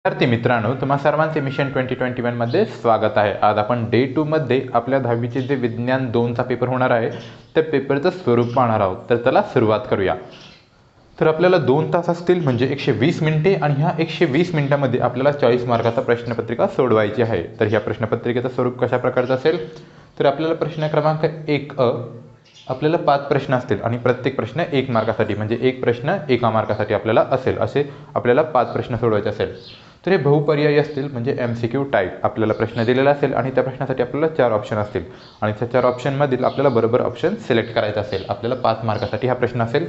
विद्यार्थी मित्रांनो, तुम्हा सर्वांचे मिशन 2021 मध्ये स्वागत आहे। आज आपण डे 2 मध्ये आपल्या 10वीचे जे विज्ञान 2चा पेपर होणार आहे त्या पेपरचं स्वरूप पाहणार आहोत। तर चला सुरुवात करूया। तर आपल्याला 2 तास असतील म्हणजे 120 मिनिटे आणि ह्या 120 मिनिटांमध्ये आपल्याला 40 मार्काचा प्रश्नपत्रिका सोडवायची आहे। तर ह्या प्रश्नपत्रिकेचं स्वरूप कशा प्रकारचं असेल तर आपल्याला प्रश्न क्रमांक 1 आपल्याला 5 प्रश्न असतील आणि प्रत्येक प्रश्न 1 मार्कासाठी म्हणजे एक प्रश्न 1 मार्कासाठी आपल्याला असेल। असे आपल्याला 5 प्रश्न सोडवायचे असेल। तर हे बहुपर्यायी असतील म्हणजे MCQ टाइप। आपल्याला प्रश्न दिलेला असेल आणि त्या प्रश्नासाठी आपल्याला 4 ऑप्शन असतील आणि त्या 4 ऑप्शनमधील आपल्याला बरोबर ऑप्शन सिलेक्ट करायचा असेल। आपल्याला 5 मार्कासाठी हा प्रश्न असेल।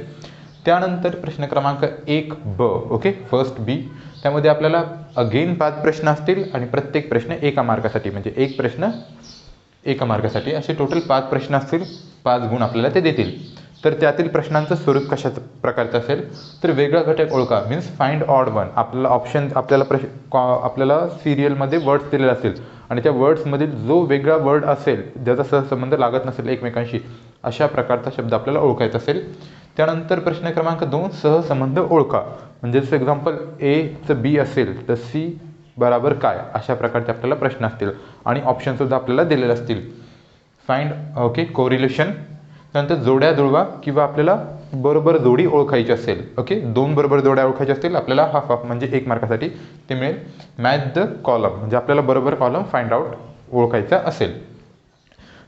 त्यानंतर प्रश्न क्रमांक 1 ब ओके फर्स्ट बी, त्यामध्ये आपल्याला अगेन 5 प्रश्न असतील आणि प्रत्येक प्रश्न 1 मार्कासाठी म्हणजे एक प्रश्न 1 मार्कासाठी असे टोटल 5 प्रश्न असतील। 5 गुण आपल्याला ते देतील। तर त्यातील प्रश्नांचं स्वरूप कशा प्रकारचं असेल तर वेगळा घटक ओळखा मीन्स फाइंड ऑड वन। आपल्याला ऑप्शन आपल्याला सिरियलमध्ये वर्ड्स दिलेले असतील आणि त्या वर्ड्समधील जो वेगळा वर्ड असेल ज्याचा सहसंबंध लागत नसेल एकमेकांशी अशा प्रकारचा शब्द आपल्याला ओळखायचा असेल। त्यानंतर प्रश्न क्रमांक 2 सहसंबंध ओळखा म्हणजे जसं एक्झाम्पल Aचं B असेल तर C बरोबर काय अशा प्रकारचे आपल्याला प्रश्न असतील आणि ऑप्शनसुद्धा आपल्याला दिलेले असतील। फाइंड ओके कोरिलेशन, त्यानंतर जोड्या जुळवा किंवा आपल्याला बरोबर जोडी ओळखायची असेल ओके 2 बरोबर जोड्या ओळखायच्या असतील आपल्याला हाफ हाफ म्हणजे 1 मार्कासाठी ते मिळेल। मॅच द कॉलम म्हणजे आपल्याला बरोबर कॉलम फाइंड आउट ओळखायचा असेल।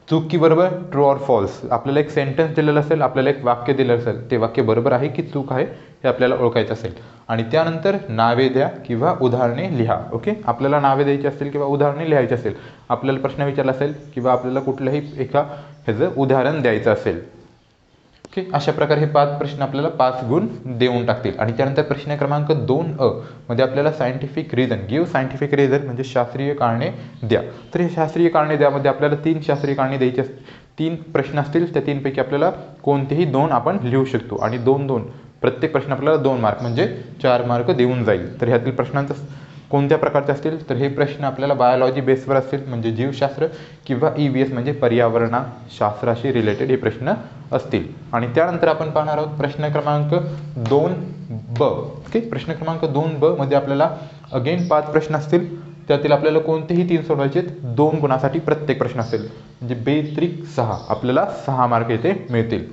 चूक की बरोबर ट्रू ऑर फॉल्स, आपल्याला एक सेंटेन्स दिलेलं असेल आपल्याला एक वाक्य दिलेलं असेल ते वाक्य बरोबर आहे की चूक आहे हे आपल्याला ओळखायचं असेल। आणि त्यानंतर नावे द्या किंवा उदाहरणे लिहा ओके आपल्याला नावे द्यायची असतील किंवा उदाहरणे लिहायची असेल। आपल्याला प्रश्न विचारला असेल किंवा आपल्याला कुठल्याही एका ह्याचं उदाहरण द्यायचं असेल ओके अशा प्रकारे हे 5 प्रश्न आपल्याला 5 गुण देऊन टाकतील। आणि त्यानंतर प्रश्न क्रमांक 2 मध्ये आपल्याला scientific reason give scientific reason म्हणजे शास्त्रीय कारणे द्या। तर हे शास्त्रीय कारणे द्यामध्ये आपल्याला 3 शास्त्रीय कारणे द्यायची 3 प्रश्न असतील त्या 3 पैकी आपल्याला कोणतेही 2 आपण लिहू शकतो आणि 2-2 प्रत्येक प्रश्न आपल्याला 2 मार्क म्हणजे 4 मार्क देऊन जाईल। तर ह्यातील प्रश्नांचं कोणत्या प्रकारचे असतील तर हे प्रश्न आपल्याला बायोलॉजी बेसवर असतील म्हणजे जीवशास्त्र किंवा EVS म्हणजे पर्यावरणशास्त्राशी रिलेटेड हे प्रश्न असतील। आणि त्यानंतर आपण पाहणार आहोत प्रश्न क्रमांक 2 ब ओके प्रश्न क्रमांक 2 ब मध्ये आपल्याला अगेन 5 प्रश्न असतील त्यातील आपल्याला कोणतेही 3 सोडवायचे 2 गुणासाठी प्रत्येक प्रश्न असेल म्हणजे बेत्रिक 6 आपल्याला 6 मार्क येथे मिळतील।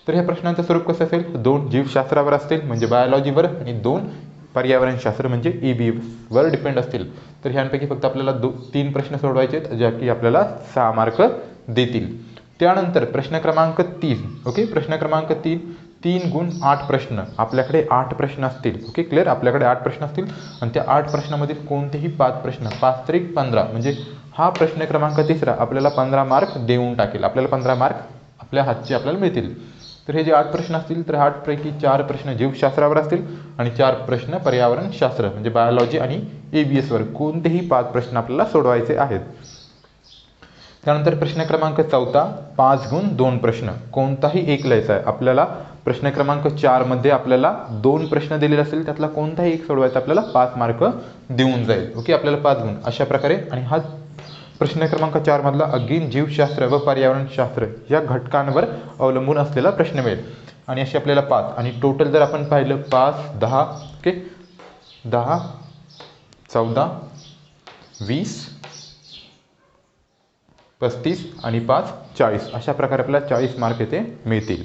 तर ह्या प्रश्नांचं स्वरूप कसं असेल 2 जीवशास्त्रावर असतील म्हणजे बायोलॉजीवर आणि 2 पर्यावरणशास्त्र म्हणजे EVS वर डिपेंड असतील। तर ह्यांपैकी फक्त आपल्याला 3 प्रश्न सोडवायचे ज्या की आपल्याला 6 मार्क देतील। त्यानंतर प्रश्न क्रमांक 3 ओके प्रश्न क्रमांक 3 गुण 8 प्रश्न आपल्याकडे 8 प्रश्न असतील ओके क्लिअर आपल्याकडे 8 प्रश्न असतील आणि त्या 8 प्रश्नामधील कोणतेही 5 प्रश्न 5 त्रिक 15 म्हणजे हा प्रश्न क्रमांक 3 आपल्याला 15 मार्क देऊन टाकेल। आपल्याला 15 मार्क आपल्या हातचे आपल्याला मिळतील। तर हे जे 8 प्रश्न असतील तर 8 पैकी 4 प्रश्न जीवशास्त्रावर असतील आणि 4 प्रश्न पर्यावरणशास्त्र म्हणजे बायोलॉजी आणि EVS वर कोणतेही 5 प्रश्न आपल्याला सोडवायचे आहेत। त्यानंतर प्रश्न क्रमांक 4 5 गुण 2 प्रश्न कोणताही एक लिहायचा आहे। आपल्याला प्रश्न क्रमांक 4 मध्ये आपल्याला 2 प्रश्न दिलेले असतील त्यातला कोणताही एक सोडवायचा आपल्याला 5 मार्क देऊन जाईल ओके आपल्याला 5 गुण अशा प्रकारे। आणि हा प्रश्न क्रमांक 4 मधला अगेन जीवशास्त्र व पर्यावरणशास्त्र या घटकांवर अवलंबून असलेला प्रश्न मिळेल आणि असे आपल्याला 5 आणि टोटल जर आपण पाहिलं 5 10 ओके 10 14 20 35 आणि 5 40 अशा प्रकारे आपल्याला 40 मार्क येथे मिळतील।